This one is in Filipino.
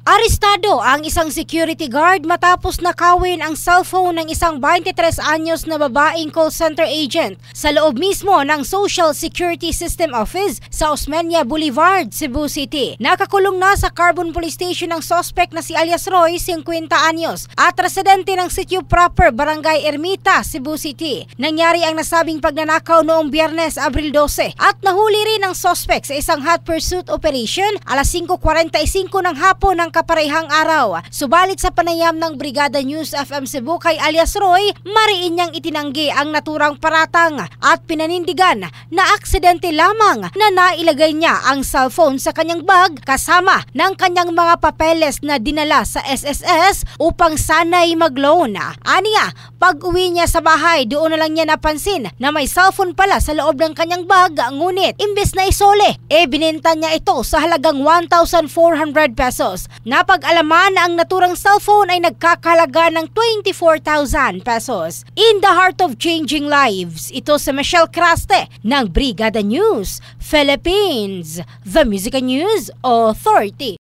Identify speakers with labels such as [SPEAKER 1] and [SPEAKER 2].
[SPEAKER 1] Arestado ang isang security guard matapos nakawin ang cellphone ng isang 23 anyos na babaeng call center agent sa loob mismo ng Social Security System Office sa Osmeña Boulevard, Cebu City. Nakakulong na sa Carbon Police Station ang suspect na si alias Roy, 50 anyos, at residente ng sitio proper, Barangay Ermita, Cebu City. Nangyari ang nasabing pagnanakaw noong Biyernes, Abril 12 at nahuli rin ang suspect sa isang hot pursuit operation alas 5:45 ng hapon ng kaparehang araw. Subalit sa panayam ng Brigada News FM Cebu kay alias Roy, mariin niyang itinanggi ang naturang paratang at pinanindigan na aksidente lamang na nailagay niya ang cellphone sa kanyang bag kasama ng kanyang mga papeles na dinala sa SSS upang sana'y mag-loan. Aniya, pag-uwi niya sa bahay, doon na lang niya napansin na may cellphone pala sa loob ng kanyang bag, ngunit imbes na isole, binenta niya ito sa halagang 1,400 pesos. Napag-alaman na ang naturang cellphone ay nagkakahalaga ng 24,000 pesos. In the heart of changing lives, ito si Michelle Craste ng Brigada News Philippines, the Music News Authority.